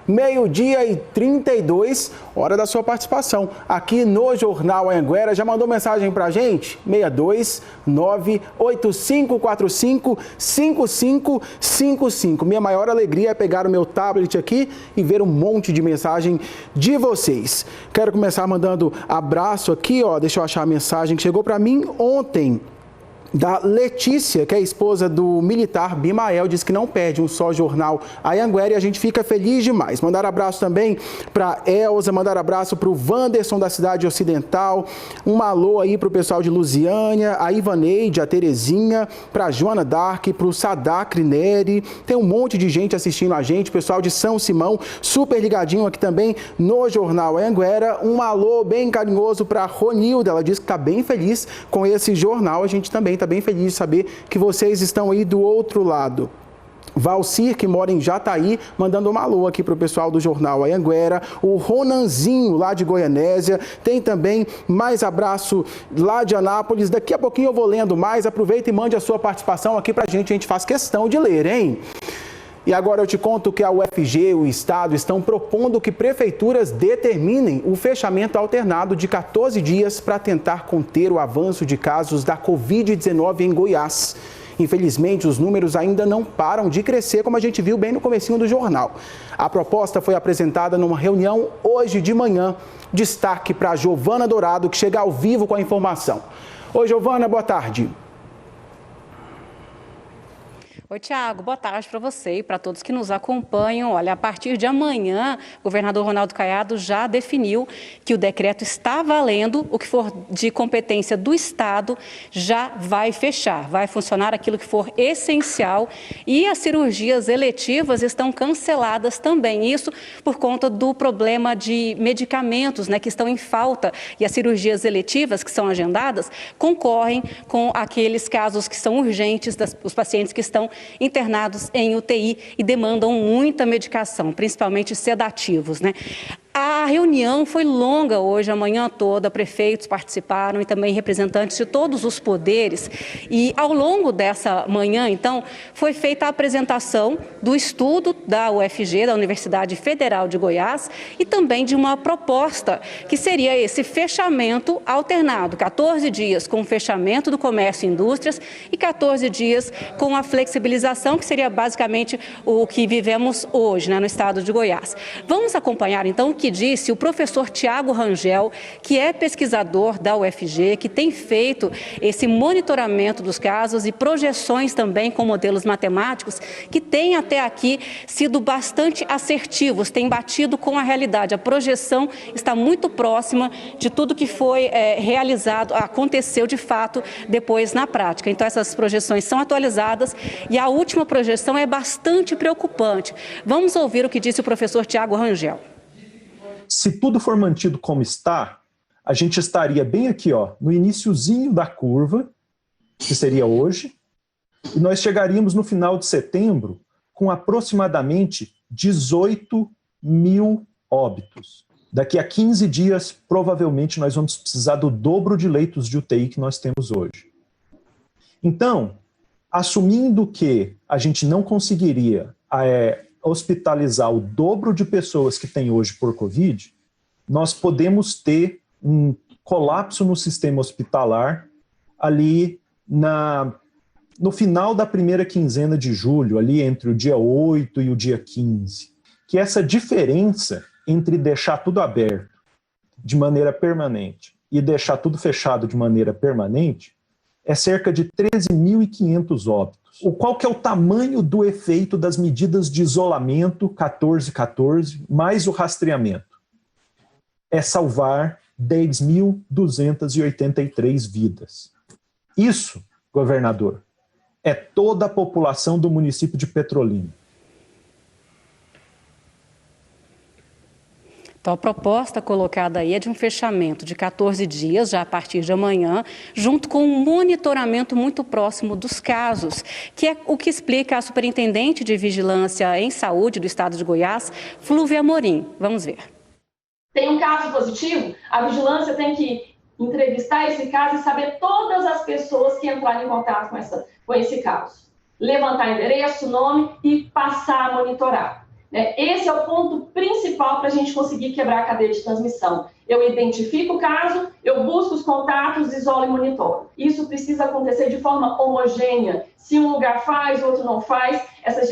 12h32, hora da sua participação. Aqui no Jornal Anhanguera, já mandou mensagem pra gente? 62985455555. Minha maior alegria é pegar o meu tablet aqui e ver um monte de mensagem de vocês. Quero começar mandando abraço aqui, ó, deixa eu achar a mensagem que chegou pra mim ontem. Da Letícia, que é a esposa do militar Bimael, diz que não perde um só jornal Anhanguera e a gente fica feliz demais. Mandar abraço também para Elza, mandar abraço para o Wanderson da Cidade Ocidental, um alô aí para o pessoal de Lusiânia, a Ivaneide, a Terezinha, para a Joana Dark, para o Sadacre Neri, tem um monte de gente assistindo a gente, pessoal de São Simão, super ligadinho aqui também no Jornal Anhanguera. Um alô bem carinhoso para a Ronilda, ela diz que está bem feliz com esse jornal, a gente também está bem feliz de saber que vocês estão aí do outro lado. Valcir, que mora em Jataí, mandando um alô aqui para o pessoal do Jornal Anhanguera. O Ronanzinho, lá de Goianésia. Tem também mais abraço lá de Anápolis. Daqui a pouquinho eu vou lendo mais. Aproveita e mande a sua participação aqui para a gente faz questão de ler, hein? E agora eu te conto que a UFG e o Estado estão propondo que prefeituras determinem o fechamento alternado de 14 dias para tentar conter o avanço de casos da Covid-19 em Goiás. Infelizmente, os números ainda não param de crescer, como a gente viu bem no comecinho do jornal. A proposta foi apresentada numa reunião hoje de manhã. Destaque para a Giovana Dourado, que chega ao vivo com a informação. Oi, Giovana, boa tarde. Oi, Tiago, boa tarde para você e para todos que nos acompanham. Olha, a partir de amanhã, o governador Ronaldo Caiado já definiu que o decreto está valendo, o que for de competência do Estado já vai fechar, vai funcionar aquilo que for essencial e as cirurgias eletivas estão canceladas também. Isso por conta do problema de medicamentos, né, que estão em falta e as cirurgias eletivas que são agendadas concorrem com aqueles casos que são urgentes, os pacientes que estão internados em UTI e demandam muita medicação, principalmente sedativos, né? A reunião foi longa hoje, a manhã toda, prefeitos participaram e também representantes de todos os poderes. E ao longo dessa manhã, então, foi feita a apresentação do estudo da UFG, da Universidade Federal de Goiás, e também de uma proposta que seria esse fechamento alternado, 14 dias com o fechamento do comércio e indústrias e 14 dias com a flexibilização, que seria basicamente o que vivemos hoje, né, no estado de Goiás. Vamos acompanhar, então, que disse o professor Tiago Rangel, que é pesquisador da UFG, que tem feito esse monitoramento dos casos e projeções também com modelos matemáticos, que tem até aqui sido bastante assertivos, tem batido com a realidade. A projeção está muito próxima de tudo que foi realizado, aconteceu de fato depois na prática. Então essas projeções são atualizadas e a última projeção é bastante preocupante. Vamos ouvir o que disse o professor Tiago Rangel. Se tudo for mantido como está, a gente estaria bem aqui, ó, no iniciozinho da curva, que seria hoje, e nós chegaríamos no final de setembro com aproximadamente 18 mil óbitos. Daqui a 15 dias, provavelmente, nós vamos precisar do dobro de leitos de UTI que nós temos hoje. Então, assumindo que a gente não conseguiria hospitalizar o dobro de pessoas que tem hoje por Covid, nós podemos ter um colapso no sistema hospitalar ali no final da primeira quinzena de julho, ali entre o dia 8 e o dia 15. Que essa diferença entre deixar tudo aberto de maneira permanente e deixar tudo fechado de maneira permanente é cerca de 13.500 óbitos. Qual que é o tamanho do efeito das medidas de isolamento 14-14 mais o rastreamento? É salvar 10.283 vidas. Isso, governador, é toda a população do município de Petrolina. Então, a proposta colocada aí é de um fechamento de 14 dias, já a partir de amanhã, junto com um monitoramento muito próximo dos casos, que é o que explica a superintendente de Vigilância em Saúde do Estado de Goiás, Flúvia Amorim. Vamos ver. Tem um caso positivo, a vigilância tem que entrevistar esse caso e saber todas as pessoas que entraram em contato com esse caso. Levantar endereço, nome e passar a monitorar. né? Esse é o ponto principal para a gente conseguir quebrar a cadeia de transmissão. Eu identifico o caso, eu busco os contatos, isolo e monitoro. Isso precisa acontecer de forma homogênea. Se um lugar faz, o outro não faz, essas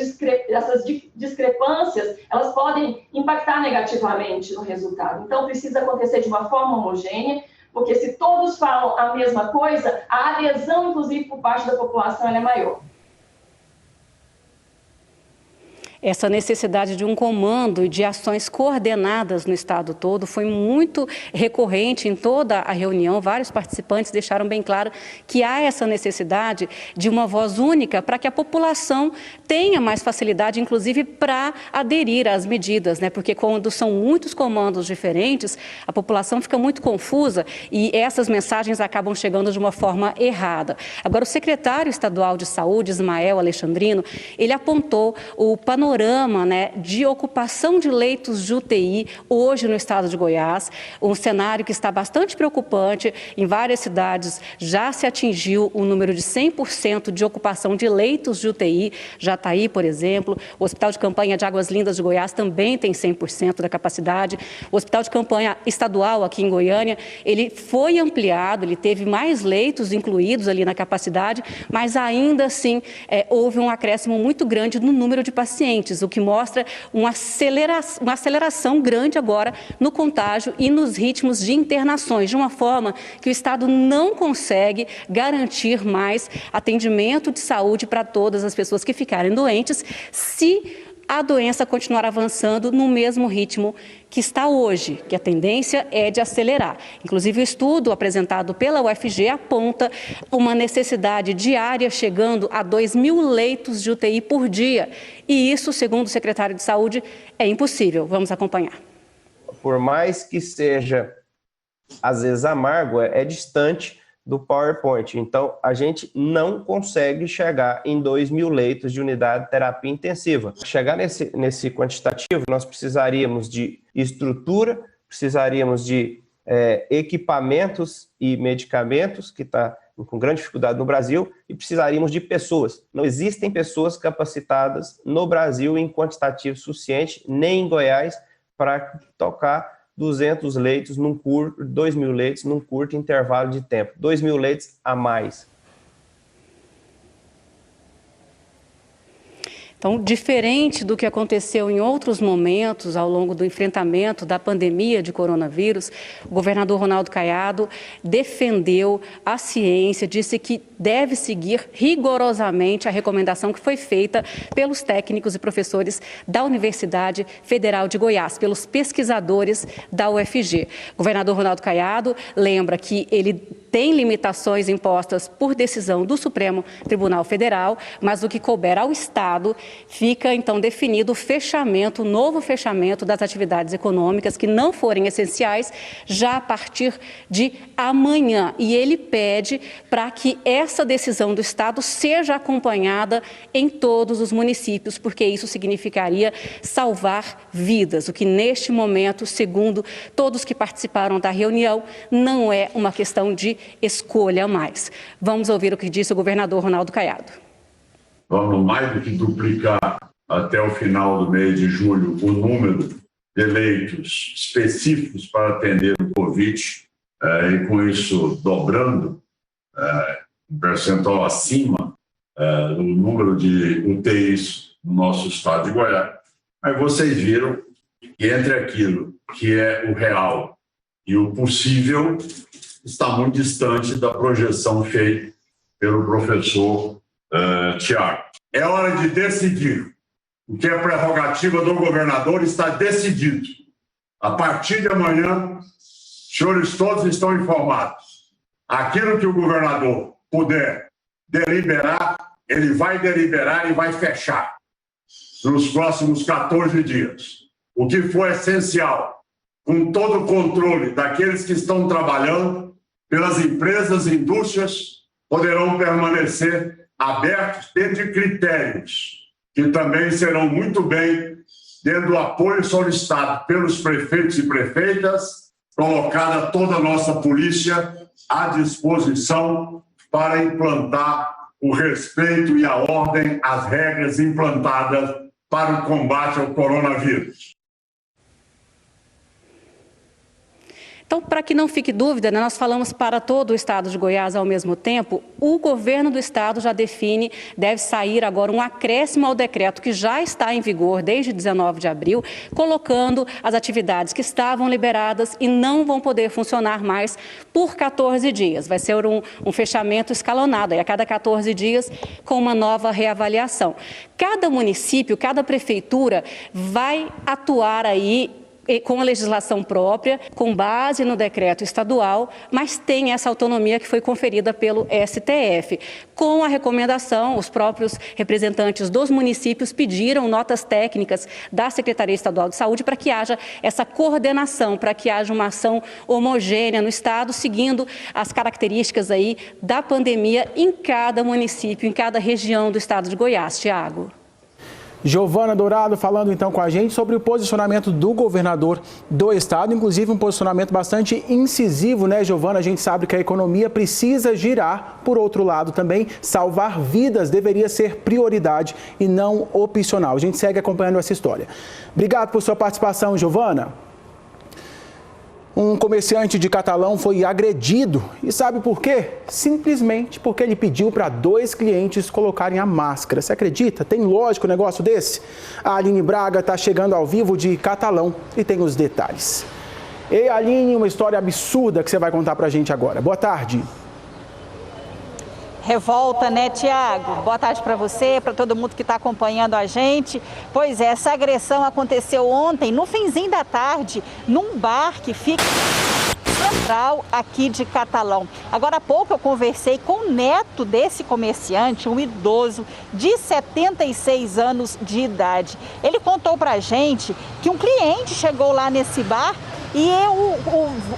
discrepâncias, elas podem impactar negativamente no resultado. Então, precisa acontecer de uma forma homogênea, porque se todos falam a mesma coisa, a adesão, inclusive, por parte da população, ela é maior. Essa necessidade de um comando e de ações coordenadas no estado todo foi muito recorrente em toda a reunião. Vários participantes deixaram bem claro que há essa necessidade de uma voz única para que a população tenha mais facilidade, inclusive, para aderir às medidas, né? Porque quando são muitos comandos diferentes, a população fica muito confusa e essas mensagens acabam chegando de uma forma errada. Agora, o secretário estadual de Saúde, Ismael Alexandrino, ele apontou o panorama, né, de ocupação de leitos de UTI hoje no estado de Goiás, um cenário que está bastante preocupante. Em várias cidades já se atingiu o número de 100% de ocupação de leitos de UTI, Jataí, por exemplo, o Hospital de Campanha de Águas Lindas de Goiás também tem 100% da capacidade, o Hospital de Campanha Estadual aqui em Goiânia, ele foi ampliado, ele teve mais leitos incluídos ali na capacidade, mas ainda assim houve um acréscimo muito grande no número de pacientes, o que mostra uma aceleração grande agora no contágio e nos ritmos de internações, de uma forma que o Estado não consegue garantir mais atendimento de saúde para todas as pessoas que ficarem doentes, se a doença continuar avançando no mesmo ritmo que está hoje, que a tendência é de acelerar. Inclusive, o estudo apresentado pela UFG aponta uma necessidade diária chegando a 2.000 leitos de UTI por dia. E isso, segundo o secretário de Saúde, é impossível. Vamos acompanhar. Por mais que seja, às vezes, amargo, é distante do PowerPoint. Então, a gente não consegue chegar em 2.000 leitos de unidade de terapia intensiva. Chegar nesse quantitativo, nós precisaríamos de estrutura, precisaríamos de equipamentos e medicamentos, que está com grande dificuldade no Brasil, e precisaríamos de pessoas. Não existem pessoas capacitadas no Brasil em quantitativo suficiente, nem em Goiás, para tocar 200 leitos num curto, 2.000 leitos num curto intervalo de tempo. 2.000 leitos a mais. Então, diferente do que aconteceu em outros momentos ao longo do enfrentamento da pandemia de coronavírus, o governador Ronaldo Caiado defendeu a ciência, disse que deve seguir rigorosamente a recomendação que foi feita pelos técnicos e professores da Universidade Federal de Goiás, pelos pesquisadores da UFG. O governador Ronaldo Caiado lembra que ele tem limitações impostas por decisão do Supremo Tribunal Federal, mas o que couber ao Estado, fica então definido o novo fechamento das atividades econômicas que não forem essenciais já a partir de amanhã. E ele pede para que essa decisão do Estado seja acompanhada em todos os municípios, porque isso significaria salvar vidas, o que neste momento, segundo todos que participaram da reunião, não é uma questão de escolha mais. Vamos ouvir o que disse o governador Ronaldo Caiado. Vamos mais do que duplicar até o final do mês de julho o número de leitos específicos para atender o Covid, e com isso dobrando um percentual acima do número de UTIs no nosso estado de Goiás. Mas vocês viram que entre aquilo que é o real e o possível está muito distante da projeção feita pelo professor Tiago. É hora de decidir. O que é prerrogativa do governador está decidido. A partir de amanhã, os senhores todos estão informados. Aquilo que o governador puder deliberar, ele vai deliberar e vai fechar nos próximos 14 dias. O que for essencial, com todo o controle daqueles que estão trabalhando, pelas empresas e indústrias, poderão permanecer abertos dentro de critérios que também serão muito bem dentro do apoio solicitado pelos prefeitos e prefeitas, colocada toda a nossa polícia à disposição para implantar o respeito e a ordem às regras implantadas para o combate ao coronavírus. Então, para que não fique dúvida, né, nós falamos para todo o estado de Goiás ao mesmo tempo, o governo do estado já define, deve sair agora um acréscimo ao decreto que já está em vigor desde 19 de abril, colocando as atividades que estavam liberadas e não vão poder funcionar mais por 14 dias. Vai ser um fechamento escalonado, a cada 14 dias com uma nova reavaliação. Cada município, cada prefeitura vai atuar aí com a legislação própria, com base no decreto estadual, mas tem essa autonomia que foi conferida pelo STF. Com a recomendação, os próprios representantes dos municípios pediram notas técnicas da Secretaria Estadual de Saúde para que haja essa coordenação, para que haja uma ação homogênea no estado, seguindo as características aí da pandemia em cada município, em cada região do estado de Goiás. Tiago. Giovana Dourado falando então com a gente sobre o posicionamento do governador do estado, inclusive um posicionamento bastante incisivo, né, Giovana? A gente sabe que a economia precisa girar, por outro lado também, salvar vidas deveria ser prioridade e não opcional. A gente segue acompanhando essa história. Obrigado por sua participação, Giovana. Um comerciante de Catalão foi agredido e sabe por quê? Simplesmente porque ele pediu para 2 clientes colocarem a máscara. Você acredita? Tem lógico um negócio desse? A Aline Braga está chegando ao vivo de Catalão e tem os detalhes. Ei, Aline, uma história absurda que você vai contar para a gente agora. Boa tarde. Revolta, né, Tiago? Boa tarde para você, para todo mundo que está acompanhando a gente. Pois é, essa agressão aconteceu ontem, no finzinho da tarde, num bar que fica central aqui de Catalão. Agora há pouco eu conversei com o neto desse comerciante, um idoso de 76 anos de idade. Ele contou pra gente que um cliente chegou lá nesse bar e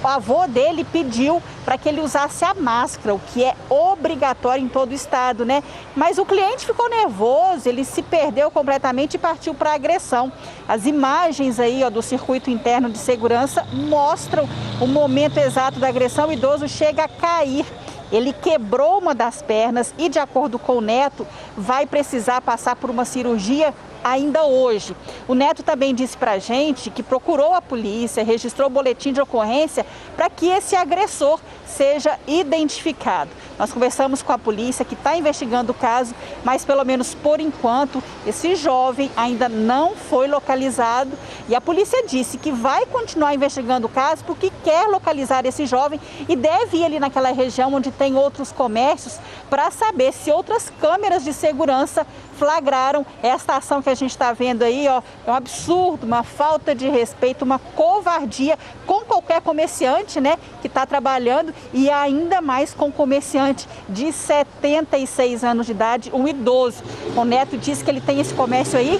o avô dele pediu para que ele usasse a máscara, o que é obrigatório em todo o estado, né? Mas o cliente ficou nervoso, ele se perdeu completamente e partiu para a agressão. As imagens aí, ó, do circuito interno de segurança mostram o momento exato da agressão. O idoso chega a cair. Ele quebrou uma das pernas e, de acordo com o neto, vai precisar passar por uma cirurgia ainda hoje. O neto também disse pra gente que procurou a polícia, registrou o boletim de ocorrência para que esse agressor seja identificado. Nós conversamos com a polícia que está investigando o caso, mas pelo menos por enquanto esse jovem ainda não foi localizado e a polícia disse que vai continuar investigando o caso porque quer localizar esse jovem e deve ir ali naquela região onde tem outros comércios para saber se outras câmeras de segurança flagraram esta ação que a gente está vendo aí, ó. É um absurdo, uma falta de respeito, uma covardia com qualquer comerciante, né, que está trabalhando e ainda mais com comerciante de 76 anos de idade, um idoso. O neto disse que ele tem esse comércio aí,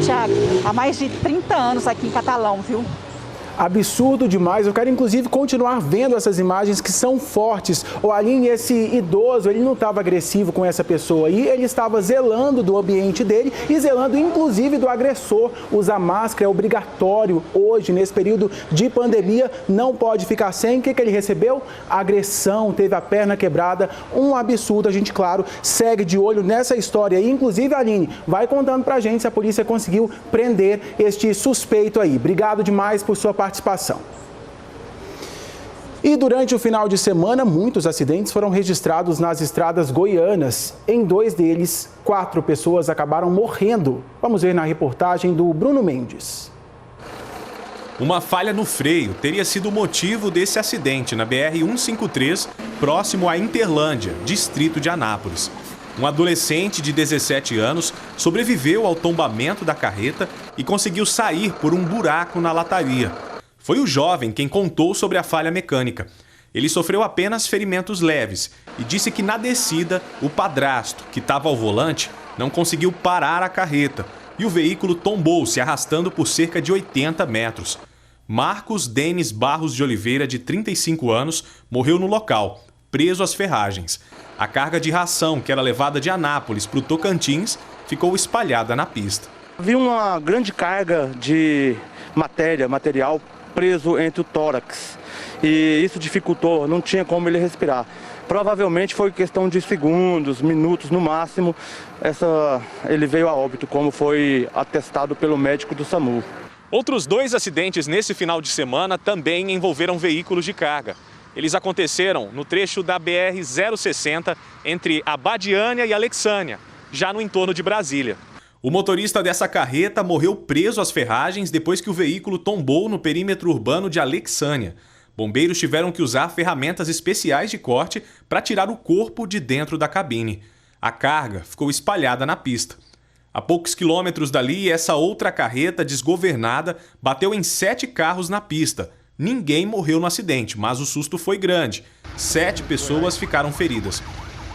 Tiago, há mais de 30 anos aqui em Catalão, viu? Absurdo demais. Eu quero, inclusive, continuar vendo essas imagens que são fortes. O Aline, esse idoso, ele não estava agressivo com essa pessoa aí, ele estava zelando do ambiente dele e zelando, inclusive, do agressor. Usar máscara é obrigatório hoje, nesse período de pandemia, não pode ficar sem. O que ele recebeu? Agressão, teve a perna quebrada, um absurdo. A gente, claro, segue de olho nessa história aí. Inclusive, Aline, vai contando pra gente se a polícia conseguiu prender este suspeito aí. Obrigado demais por sua participação. E durante o final de semana, muitos acidentes foram registrados nas estradas goianas. Em 2 deles, 4 pessoas acabaram morrendo. Vamos ver na reportagem do Bruno Mendes. Uma falha no freio teria sido o motivo desse acidente na BR-153, próximo a Interlândia, distrito de Anápolis. Um adolescente de 17 anos sobreviveu ao tombamento da carreta e conseguiu sair por um buraco na lataria. Foi o jovem quem contou sobre a falha mecânica. Ele sofreu apenas ferimentos leves e disse que na descida, o padrasto, que estava ao volante, não conseguiu parar a carreta e o veículo tombou, se arrastando por cerca de 80 metros. Marcos Denis Barros de Oliveira, de 35 anos, morreu no local, preso às ferragens. A carga de ração, que era levada de Anápolis para o Tocantins, ficou espalhada na pista. Havia uma grande carga de material preso entre o tórax e isso dificultou, não tinha como ele respirar. Provavelmente foi questão de segundos, minutos no máximo, ele veio a óbito, como foi atestado pelo médico do SAMU. Outros 2 acidentes nesse final de semana também envolveram veículos de carga. Eles aconteceram no trecho da BR-060 entre Abadiânia e Alexânia, já no entorno de Brasília. O motorista dessa carreta morreu preso às ferragens depois que o veículo tombou no perímetro urbano de Alexânia. Bombeiros tiveram que usar ferramentas especiais de corte para tirar o corpo de dentro da cabine. A carga ficou espalhada na pista. A poucos quilômetros dali, essa outra carreta desgovernada bateu em 7 carros na pista. Ninguém morreu no acidente, mas o susto foi grande. 7 pessoas ficaram feridas.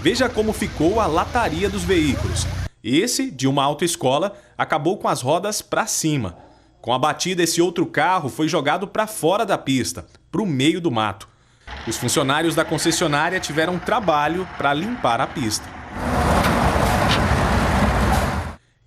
Veja como ficou a lataria dos veículos. Esse, de uma autoescola, acabou com as rodas para cima. Com a batida, esse outro carro foi jogado para fora da pista, para o meio do mato. Os funcionários da concessionária tiveram trabalho para limpar a pista.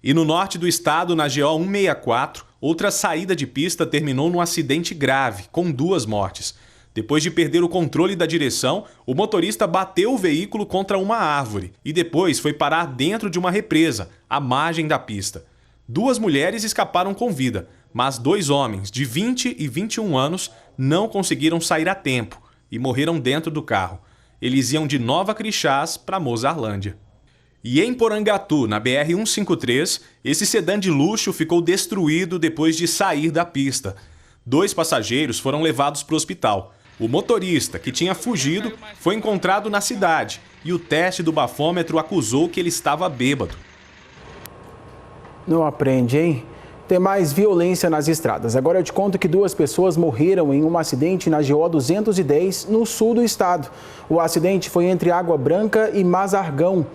E no norte do estado, na GO 164, outra saída de pista terminou num acidente grave, com 2 mortes. Depois de perder o controle da direção, o motorista bateu o veículo contra uma árvore e depois foi parar dentro de uma represa, à margem da pista. 2 mulheres escaparam com vida, mas 2 homens de 20 e 21 anos não conseguiram sair a tempo e morreram dentro do carro. Eles iam de Nova Crixás para Mozarlândia. E em Porangatu, na BR-153, esse sedã de luxo ficou destruído depois de sair da pista. 2 passageiros foram levados para o hospital. O motorista, que tinha fugido, foi encontrado na cidade e o teste do bafômetro acusou que ele estava bêbado. Não aprende, hein? Tem mais violência nas estradas. Agora eu te conto que 2 pessoas morreram em um acidente na GO 210, no sul do estado. O acidente foi entre Água Branca e Mazargão.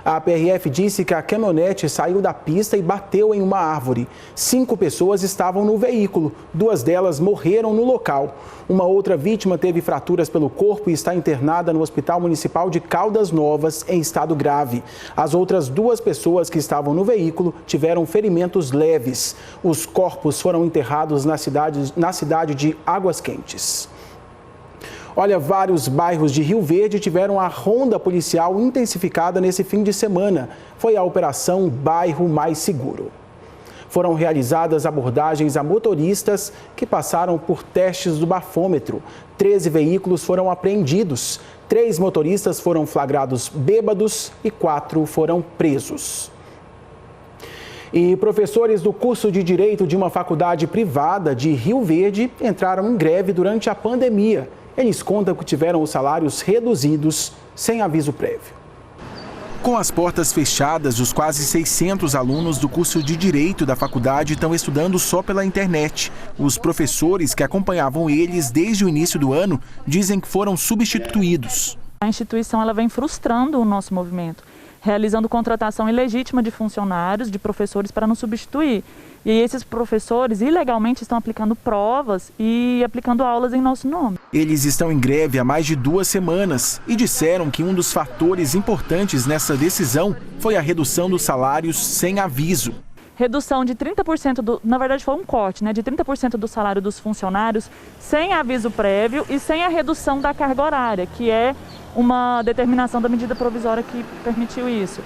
A PRF disse que a caminhonete saiu da pista e bateu em uma árvore. 5 pessoas estavam no veículo, 2 delas morreram no local. Uma outra vítima teve fraturas pelo corpo e está internada no Hospital Municipal de Caldas Novas, em estado grave. As outras 2 pessoas que estavam no veículo tiveram ferimentos leves. Os corpos foram enterrados na cidade de Águas Quentes. Olha, vários bairros de Rio Verde tiveram a ronda policial intensificada nesse fim de semana. Foi a Operação Bairro Mais Seguro. Foram realizadas abordagens a motoristas que passaram por testes do bafômetro. 13 veículos foram apreendidos. 3 motoristas foram flagrados bêbados e 4 foram presos. E professores do curso de Direito de uma faculdade privada de Rio Verde entraram em greve durante a pandemia. Eles contam que tiveram os salários reduzidos sem aviso prévio. Com as portas fechadas, os quase 600 alunos do curso de Direito da faculdade estão estudando só pela internet. Os professores que acompanhavam eles desde o início do ano dizem que foram substituídos. A instituição ela vem frustrando o nosso movimento, realizando contratação ilegítima de funcionários, de professores para nos substituir. E esses professores ilegalmente estão aplicando provas e aplicando aulas em nosso nome. Eles estão em greve há mais de 2 semanas e disseram que um dos fatores importantes nessa decisão foi a redução dos salários sem aviso. Redução de 30%, na verdade foi um corte, de 30% do salário dos funcionários sem aviso prévio e sem a redução da carga horária, que é uma determinação da medida provisória que permitiu isso.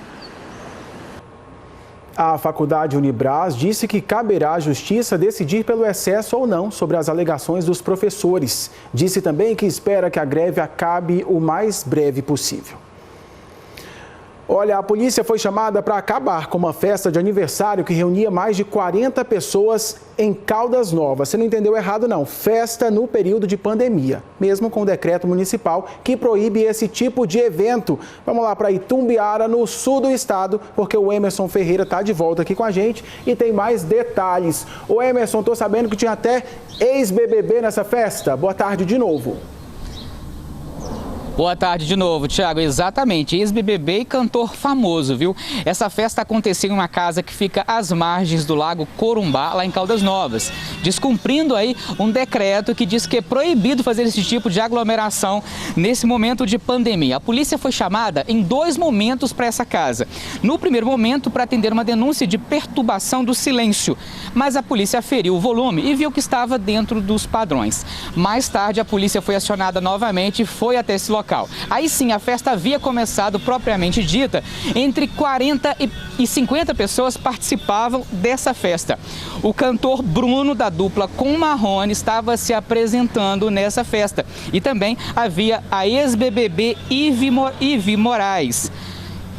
A faculdade Unibras disse que caberá à justiça decidir pelo excesso ou não sobre as alegações dos professores. Disse também que espera que a greve acabe o mais breve possível. Olha, a polícia foi chamada para acabar com uma festa de aniversário que reunia mais de 40 pessoas em Caldas Novas. Você não entendeu errado, não. Festa no período de pandemia, mesmo com o decreto municipal que proíbe esse tipo de evento. Vamos lá para Itumbiara, no sul do estado, porque o Emerson Ferreira está de volta aqui com a gente e tem mais detalhes. Ô Emerson, estou sabendo que tinha até ex-BBB nessa festa. Boa tarde de novo. Boa tarde de novo, Thiago. Exatamente, ex-BBB e cantor famoso, viu? Essa festa aconteceu em uma casa que fica às margens do Lago Corumbá, lá em Caldas Novas, descumprindo aí um decreto que diz que é proibido fazer esse tipo de aglomeração nesse momento de pandemia. A polícia foi chamada em 2 momentos para essa casa. No primeiro momento, para atender uma denúncia de perturbação do silêncio, mas a polícia aferiu o volume e viu que estava dentro dos padrões. Mais tarde, a polícia foi acionada novamente e foi até esse local local. Aí sim, a festa havia começado propriamente dita, entre 40 e 50 pessoas participavam dessa festa. O cantor Bruno, da dupla Com Marrone, estava se apresentando nessa festa. E também havia a ex-BBB Ivi Moraes.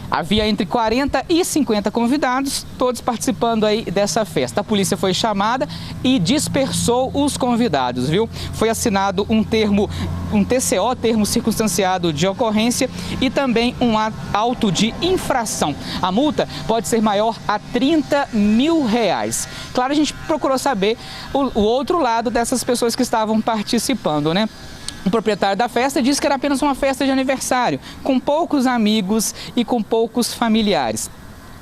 Havia entre 40 e 50 convidados, todos participando aí dessa festa. A polícia foi chamada e dispersou os convidados, viu? Foi assinado um TCO, termo circunstanciado de ocorrência, e também um auto de infração. A multa pode ser maior a R$30 mil. Claro, a gente procurou saber o outro lado dessas pessoas que estavam participando, né? O proprietário da festa disse que era apenas uma festa de aniversário, com poucos amigos e com poucos familiares.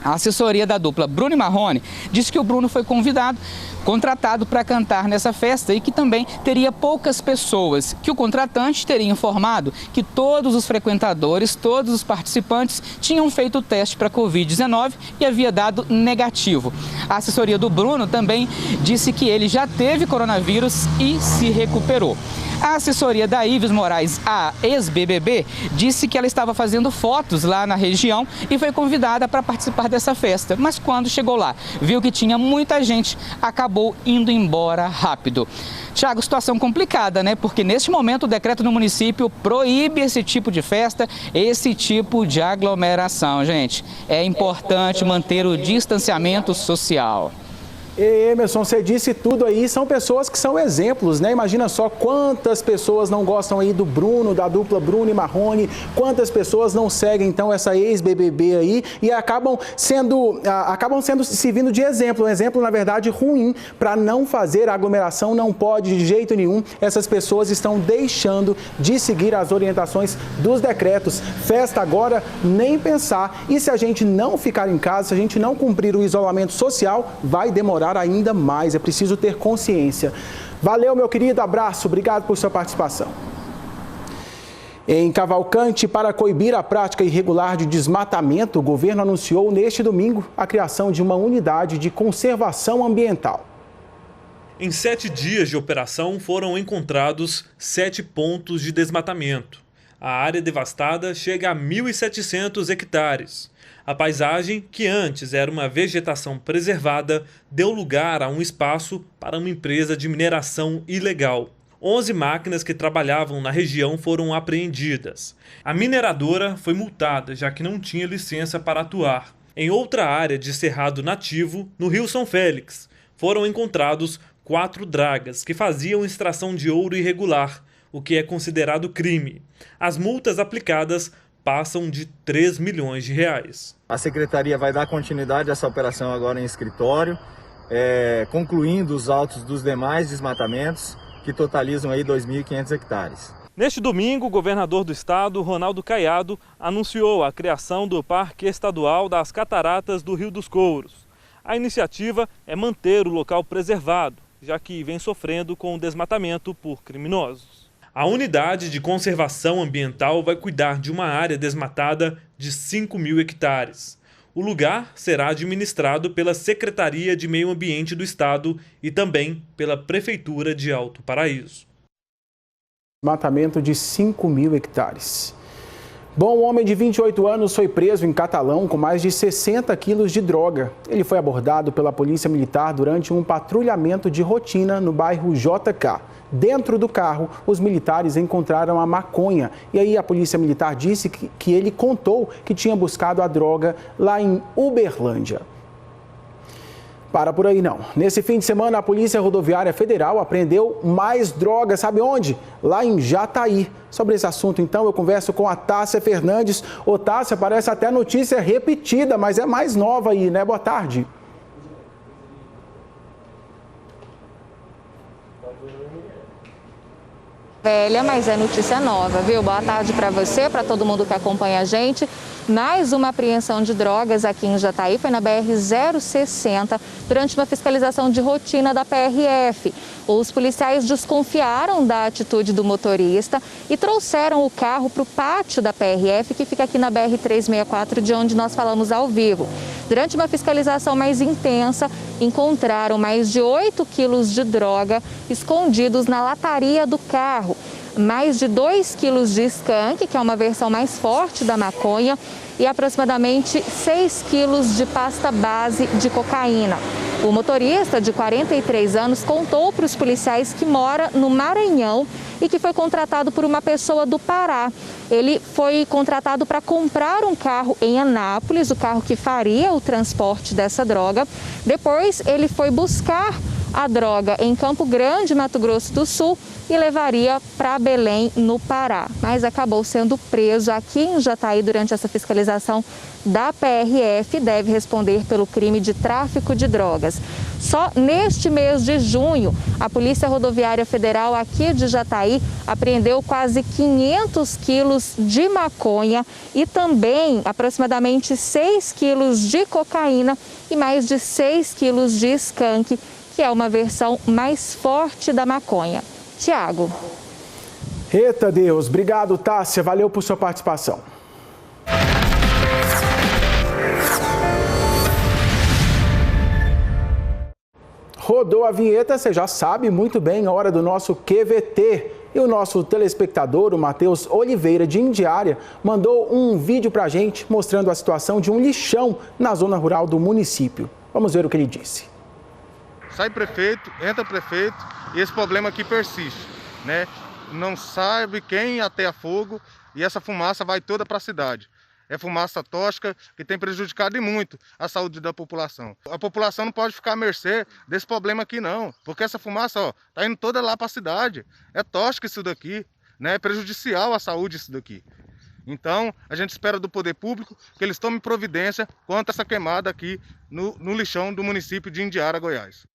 A assessoria da dupla Bruno e Marrone disse que o Bruno foi contratado para cantar nessa festa e que também teria poucas pessoas, que o contratante teria informado que todos os frequentadores, todos os participantes tinham feito o teste para Covid-19 e havia dado negativo. A assessoria do Bruno também disse que ele já teve coronavírus e se recuperou. A assessoria da Ivi Moraes, a ex-BBB, disse que ela estava fazendo fotos lá na região e foi convidada para participar dessa festa. Mas quando chegou lá, viu que tinha muita gente, acabou indo embora rápido. Tiago, situação complicada, né? Porque neste momento o decreto do município proíbe esse tipo de festa, esse tipo de aglomeração, gente. É importante manter o distanciamento social. Emerson, você disse tudo aí, são pessoas que são exemplos, né? Imagina só quantas pessoas não gostam aí do Bruno, da dupla Bruno e Marrone, quantas pessoas não seguem então essa ex-BBB aí e acabam servindo de exemplo, um exemplo na verdade ruim para não fazer aglomeração, não pode de jeito nenhum. Essas pessoas estão deixando de seguir as orientações dos decretos. Festa agora, nem pensar. E se a gente não ficar em casa, se a gente não cumprir o isolamento social, vai demorar ainda mais, é preciso ter consciência. Valeu, meu querido, abraço, obrigado por sua participação. Em Cavalcante, para coibir a prática irregular de desmatamento, o governo anunciou neste domingo a criação de uma unidade de conservação ambiental. Em 7 dias de operação foram encontrados 7 pontos de desmatamento. A área devastada chega a 1.700 hectares. A paisagem, que antes era uma vegetação preservada, deu lugar a um espaço para uma empresa de mineração ilegal. 11 máquinas que trabalhavam na região foram apreendidas. A mineradora foi multada, já que não tinha licença para atuar. Em outra área de cerrado nativo, no Rio São Félix, foram encontrados 4 dragas que faziam extração de ouro irregular, o que é considerado crime. As multas aplicadas passam de R$3 milhões. A Secretaria vai dar continuidade a essa operação agora em escritório, concluindo os autos dos demais desmatamentos, que totalizam aí 2.500 hectares. Neste domingo, o governador do estado, Ronaldo Caiado, anunciou a criação do Parque Estadual das Cataratas do Rio dos Couros. A iniciativa é manter o local preservado, já que vem sofrendo com o desmatamento por criminosos. A unidade de conservação ambiental vai cuidar de uma área desmatada de 5.000 hectares. O lugar será administrado pela Secretaria de Meio Ambiente do Estado e também pela Prefeitura de Alto Paraíso. Desmatamento de 5.000 hectares. Bom, um homem de 28 anos foi preso em Catalão com mais de 60 quilos de droga. Ele foi abordado pela Polícia Militar durante um patrulhamento de rotina no bairro JK. Dentro do carro, os militares encontraram a maconha. E aí a Polícia Militar disse que ele contou que tinha buscado a droga lá em Uberlândia. Para por aí não. Nesse fim de semana, a Polícia Rodoviária Federal apreendeu mais drogas, sabe onde? Lá em Jataí. Sobre esse assunto, então, eu converso com a Tássia Fernandes. Ô, Tássia, parece até notícia repetida, mas é mais nova aí, né? Boa tarde. Velha, mas é notícia nova, viu? Boa tarde para você, para todo mundo que acompanha a gente. Mais uma apreensão de drogas aqui em Jataí, foi na BR-060, durante uma fiscalização de rotina da PRF. Os policiais desconfiaram da atitude do motorista e trouxeram o carro para o pátio da PRF, que fica aqui na BR-364, de onde nós falamos ao vivo. Durante uma fiscalização mais intensa, encontraram mais de 8 quilos de droga escondidos na lataria do carro. mais de 2 quilos de skunk, que é uma versão mais forte da maconha, e aproximadamente 6 quilos de pasta base de cocaína. O motorista, de 43 anos, contou para os policiais que mora no Maranhão e que foi contratado por uma pessoa do Pará. Ele foi contratado para comprar um carro em Anápolis, o carro que faria o transporte dessa droga. Depois, ele foi buscar a droga em Campo Grande, Mato Grosso do Sul, e levaria para Belém, no Pará. Mas acabou sendo preso aqui em Jataí durante essa fiscalização da PRF e deve responder pelo crime de tráfico de drogas. Só neste mês de junho, a Polícia Rodoviária Federal aqui de Jataí apreendeu quase 500 quilos de maconha e também aproximadamente 6 quilos de cocaína e mais de 6 quilos de skunk, que é uma versão mais forte da maconha. Tiago. Eita Deus, obrigado Tássia, valeu por sua participação. Rodou a vinheta, você já sabe muito bem, a hora do nosso QVT. E o nosso telespectador, o Matheus Oliveira, de Indiária, mandou um vídeo pra gente mostrando a situação de um lixão na zona rural do município. Vamos ver o que ele disse. Sai prefeito, entra prefeito e esse problema aqui persiste, né? Não sabe quem ateia fogo e essa fumaça vai toda para a cidade. É fumaça tóxica que tem prejudicado e muito a saúde da população. A população não pode ficar à mercê desse problema aqui não, porque essa fumaça, ó, tá indo toda lá para a cidade. É tóxico isso daqui, né? É prejudicial à saúde isso daqui. Então, a gente espera do poder público que eles tomem providência quanto a essa queimada aqui no lixão do município de Indiara, Goiás.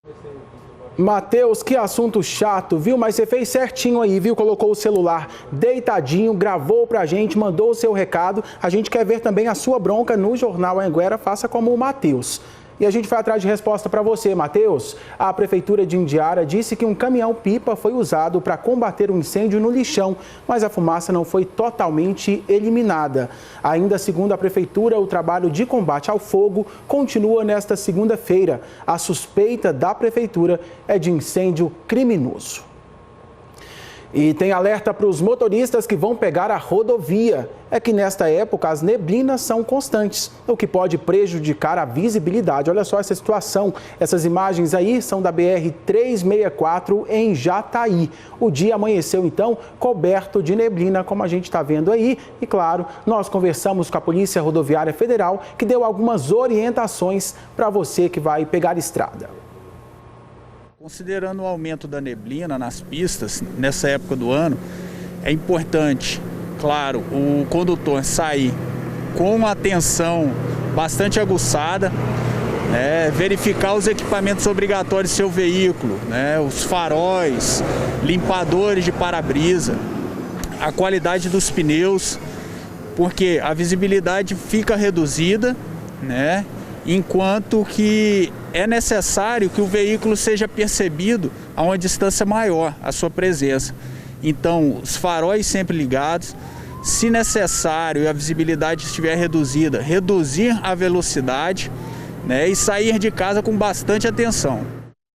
Matheus, que assunto chato, viu? Mas você fez certinho aí, viu? Colocou o celular deitadinho, gravou pra gente, mandou o seu recado. A gente quer ver também a sua bronca no Jornal Anhanguera, faça como o Matheus. E a gente vai atrás de resposta para você, Matheus. A Prefeitura de Indiara disse que um caminhão-pipa foi usado para combater um incêndio no lixão, mas a fumaça não foi totalmente eliminada. Ainda segundo a Prefeitura, o trabalho de combate ao fogo continua nesta segunda-feira. A suspeita da Prefeitura é de incêndio criminoso. E tem alerta para os motoristas que vão pegar a rodovia. É que nesta época as neblinas são constantes, o que pode prejudicar a visibilidade. Olha só essa situação. Essas imagens aí são da BR-364 em Jataí. O dia amanheceu então coberto de neblina, como a gente está vendo aí. E claro, nós conversamos com a Polícia Rodoviária Federal, que deu algumas orientações para você que vai pegar estrada. Considerando o aumento da neblina nas pistas nessa época do ano, é importante, claro, o condutor sair com uma atenção bastante aguçada, né, verificar os equipamentos obrigatórios do seu veículo, né, os faróis, limpadores de para-brisa, a qualidade dos pneus, porque a visibilidade fica reduzida, né? Enquanto que é necessário que o veículo seja percebido a uma distância maior, a sua presença. Então, os faróis sempre ligados, se necessário e a visibilidade estiver reduzida, reduzir a velocidade, né, e sair de casa com bastante atenção.